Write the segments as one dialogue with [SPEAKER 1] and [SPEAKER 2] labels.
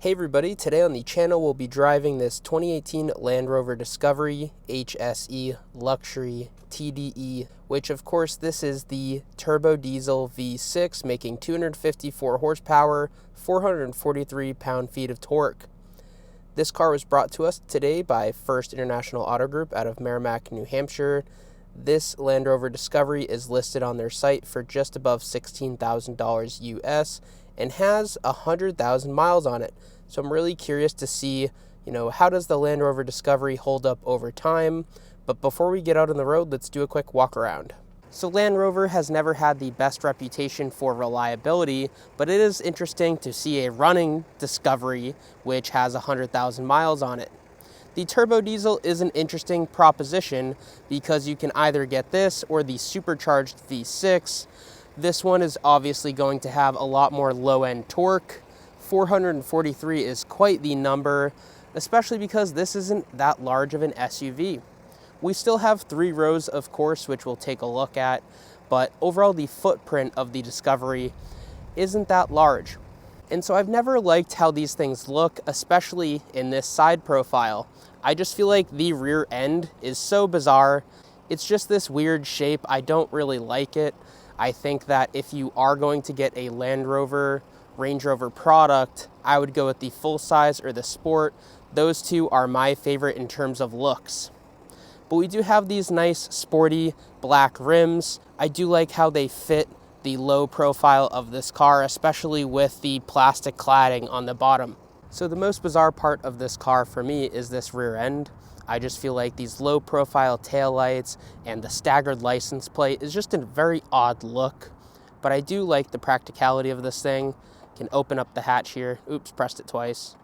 [SPEAKER 1] Hey everybody, today on the channel we'll be driving this 2018 Land Rover Discovery HSE Luxury TDE, which of course this is the turbo diesel V6 making 254 horsepower, 443 pound-feet of torque. This car was brought to us today by First International Auto Group out of Merrimack, New Hampshire. This Land Rover Discovery is listed on their site for just above $16,000 US and has 100,000 miles on it. So I'm really curious to see, how does the Land Rover Discovery hold up over time? But before we get out on the road, let's do a quick walk around. So Land Rover has never had the best reputation for reliability, but it is interesting to see a running Discovery which has 100,000 miles on it. The turbo diesel is an interesting proposition because you can either get this or the supercharged V6. This one is obviously going to have a lot more low-end torque. 443 is quite the number, especially because this isn't that large of an SUV. We still have 3 rows, of course, which we'll take a look at, but overall the footprint of the Discovery isn't that large. And so I've never liked how these things look, especially in this side profile. I just feel like the rear end is so bizarre. It's just this weird shape. I don't really like it. I think that if you are going to get a Land Rover, Range Rover product, I would go with the full size or the Sport. Those two are my favorite in terms of looks. But we do have these nice sporty black rims. I do like how they fit the low profile of this car, especially with the plastic cladding on the bottom. So the most bizarre part of this car for me is this rear end. I just feel like these low profile taillights and the staggered license plate is just a very odd look. But I do like the practicality of this thing. Can open up the hatch here. Oops, pressed it twice.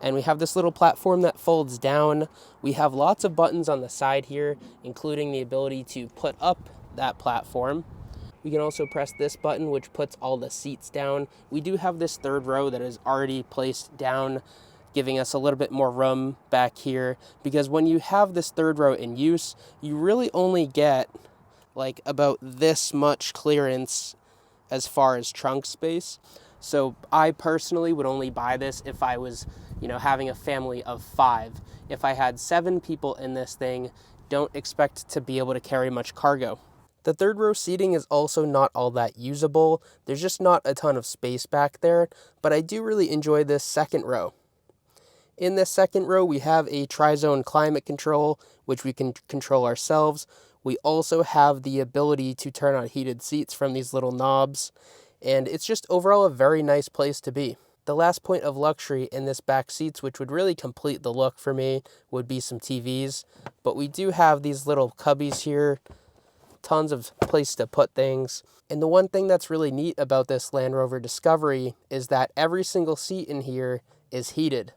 [SPEAKER 1] And we have this little platform that folds down. We have lots of buttons on the side here, including the ability to put up that platform. We can also press this button, which puts all the seats down. We do have this 3rd row that is already placed down, giving us a little bit more room back here, because when you have this 3rd row in use, you really only get like about this much clearance as far as trunk space. So I personally would only buy this if I was, having a family of 5. If I had 7 people in this thing, don't expect to be able to carry much cargo. The 3rd row seating is also not all that usable. There's just not a ton of space back there, but I do really enjoy this 2nd row. In this 2nd row, we have a tri-zone climate control, which we can control ourselves. We also have the ability to turn on heated seats from these little knobs, and it's just overall a very nice place to be. The last point of luxury in this back seats, which would really complete the look for me, would be some TVs, but we do have these little cubbies here, tons of place to put things. And the one thing that's really neat about this Land Rover Discovery is that every single seat in here is heated.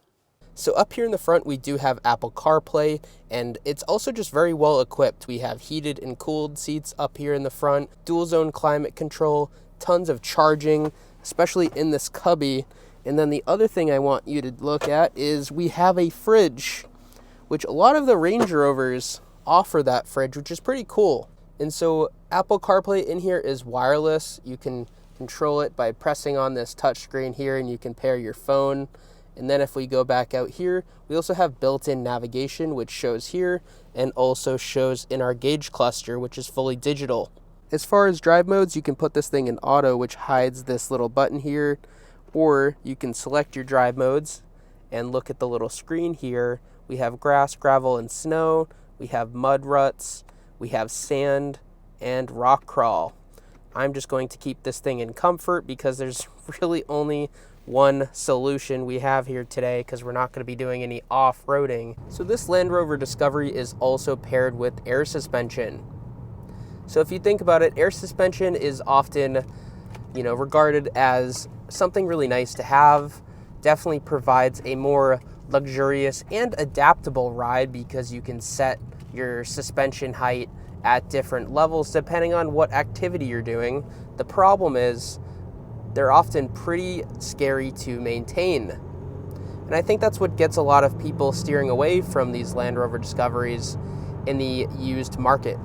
[SPEAKER 1] So up here in the front, we do have Apple CarPlay, and it's also just very well equipped. We have heated and cooled seats up here in the front, dual zone climate control, tons of charging, especially in this cubby. And then the other thing I want you to look at is we have a fridge, which a lot of the Range Rovers offer that fridge, which is pretty cool. And so Apple CarPlay in here is wireless. You can control it by pressing on this touchscreen here, and you can pair your phone. And then if we go back out here, we also have built-in navigation, which shows here and also shows in our gauge cluster, which is fully digital. As far as drive modes, you can put this thing in auto, which hides this little button here, or you can select your drive modes and look at the little screen here. We have grass, gravel, and snow. We have mud ruts. We have sand and rock crawl. I'm just going to keep this thing in comfort because there's really only one solution we have here today because we're not going to be doing any off-roading. So this Land Rover Discovery is also paired with air suspension. So if you think about it, air suspension is often, regarded as something really nice to have. Definitely provides a more luxurious and adaptable ride because you can set your suspension height at different levels depending on what activity you're doing. The problem is they're often pretty scary to maintain. And I think that's what gets a lot of people steering away from these Land Rover Discoveries in the used market.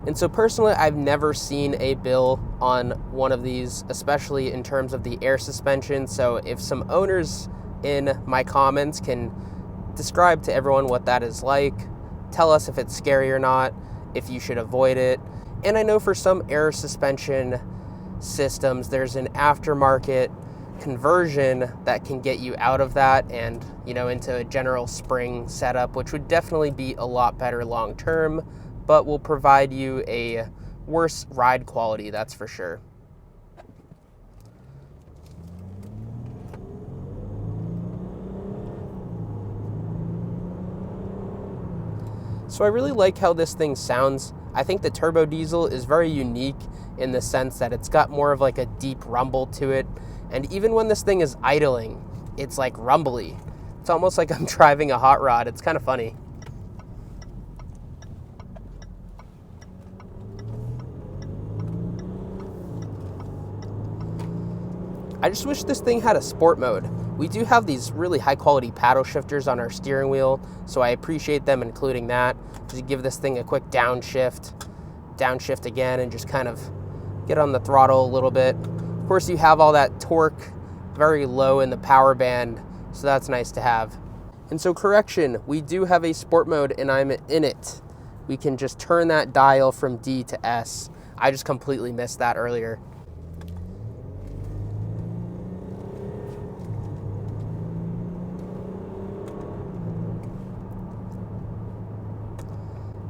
[SPEAKER 1] And so personally, I've never seen a bill on one of these, especially in terms of the air suspension. So if some owners in my comments can describe to everyone what that is like, tell us if it's scary or not, if you should avoid it. And I know for some air suspension systems, there's an aftermarket conversion that can get you out of that and, into a general spring setup, which would definitely be a lot better long term, but will provide you a worse ride quality, that's for sure. So I really like how this thing sounds. I think the turbo diesel is very unique in the sense that it's got more of like a deep rumble to it. And even when this thing is idling, it's like rumbly. It's almost like I'm driving a hot rod. It's kind of funny. I just wish this thing had a sport mode. We do have these really high quality paddle shifters on our steering wheel, so I appreciate them including that. Just give this thing a quick downshift again, and just kind of get on the throttle a little bit. Of course, you have all that torque very low in the power band, so that's nice to have. And so correction, we do have a sport mode and I'm in it. We can just turn that dial from D to S. I just completely missed that earlier.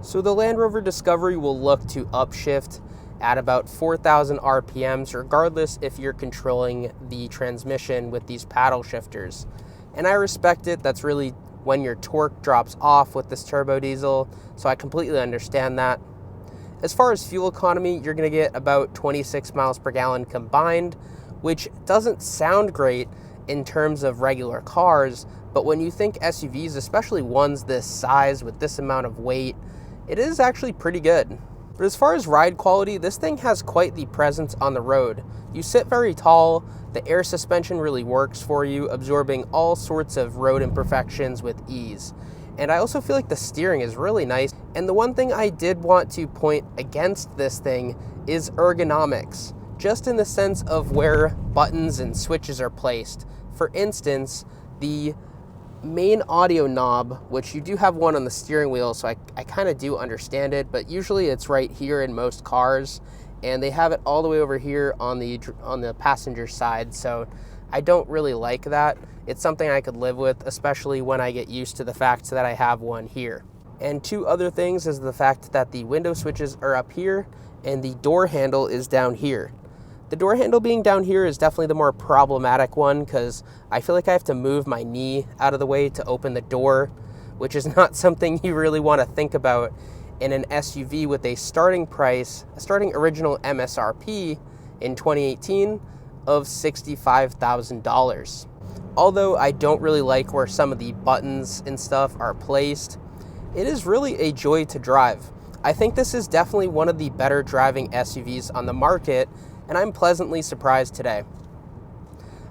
[SPEAKER 1] So the Land Rover Discovery will look to upshift at about 4,000 RPMs, regardless if you're controlling the transmission with these paddle shifters. And I respect it. That's really when your torque drops off with this turbo diesel, so I completely understand that. As far as fuel economy, you're going to get about 26 miles per gallon combined, which doesn't sound great in terms of regular cars, but when you think SUVs, especially ones this size with this amount of weight, it is actually pretty good. But as far as ride quality, this thing has quite the presence on the road. You sit very tall, the air suspension really works for you, absorbing all sorts of road imperfections with ease. And I also feel like the steering is really nice. And the one thing I did want to point against this thing is ergonomics, just in the sense of where buttons and switches are placed. For instance, the main audio knob, which you do have one on the steering wheel, so I kind of do understand it, but usually it's right here in most cars, and they have it all the way over here on the passenger side, so I don't really like that. It's something I could live with, especially when I get used to the fact that I have one here. And two other things is the fact that the window switches are up here and the door handle is down here. The door handle being down here is definitely the more problematic one, because I feel like I have to move my knee out of the way to open the door, which is not something you really want to think about in an SUV with a starting original MSRP in 2018 of $65,000. Although I don't really like where some of the buttons and stuff are placed, it is really a joy to drive. I think this is definitely one of the better driving SUVs on the market, and I'm pleasantly surprised today.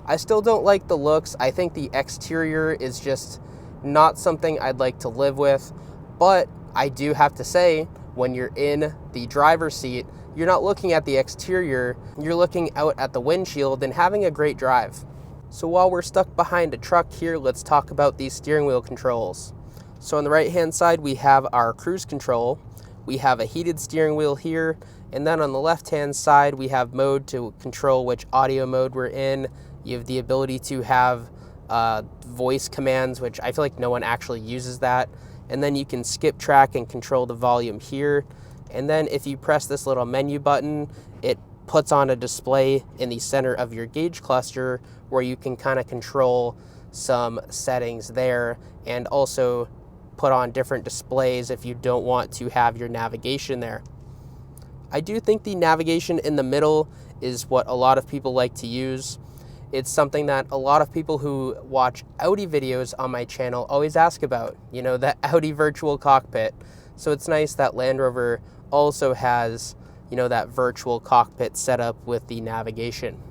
[SPEAKER 1] I still don't like the looks. I think the exterior is just not something I'd like to live with, but I do have to say, when you're in the driver's seat, you're not looking at the exterior, you're looking out at the windshield and having a great drive. So while we're stuck behind a truck here, let's talk about these steering wheel controls. So on the right hand side, we have our cruise control. We have a heated steering wheel here, and then on the left-hand side, we have mode to control which audio mode we're in. You have the ability to have voice commands, which I feel like no one actually uses that. And then you can skip track and control the volume here. And then if you press this little menu button, it puts on a display in the center of your gauge cluster where you can kind of control some settings there, and also put on different displays if you don't want to have your navigation there. I do think the navigation in the middle is what a lot of people like to use. It's something that a lot of people who watch Audi videos on my channel always ask about, that Audi virtual cockpit. So it's nice that Land Rover also has, that virtual cockpit setup with the navigation.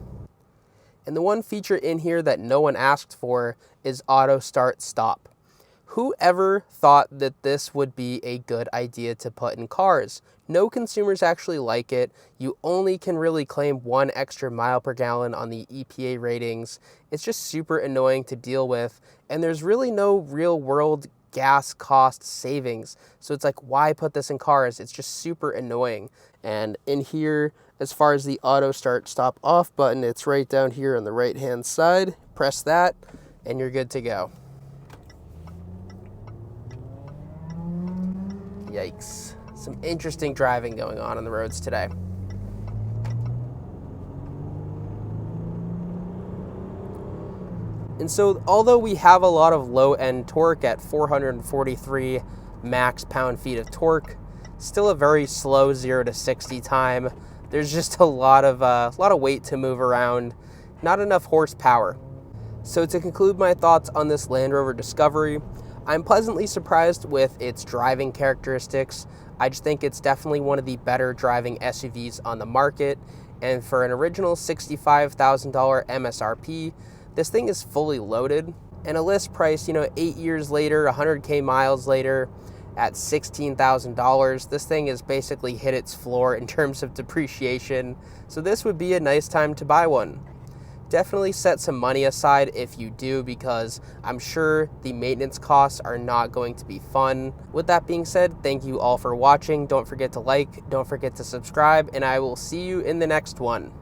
[SPEAKER 1] And the one feature in here that no one asked for is auto start stop. Whoever thought that this would be a good idea to put in cars? No consumers actually like it. You only can really claim 1 extra mile per gallon on the EPA ratings. It's just super annoying to deal with, and there's really no real world gas cost savings. So it's like, why put this in cars? It's just super annoying. And in here, as far as the auto start stop off button, it's right down here on the right hand side. Press that and you're good to go. Yikes. Some interesting driving going on the roads today. And so although we have a lot of low-end torque at 443 max pound-feet of torque, still a very slow 0 to 60 time. There's just a lot of weight to move around, not enough horsepower. So to conclude my thoughts on this Land Rover Discovery, I'm pleasantly surprised with its driving characteristics. I just think it's definitely one of the better driving SUVs on the market, and for an original $65,000 MSRP, this thing is fully loaded. And a list price, 8 years later, 100K miles later, at $16,000, this thing has basically hit its floor in terms of depreciation, so this would be a nice time to buy one. Definitely set some money aside if you do, because I'm sure the maintenance costs are not going to be fun. With that being said, thank you all for watching. Don't forget to like, don't forget to subscribe, and I will see you in the next one.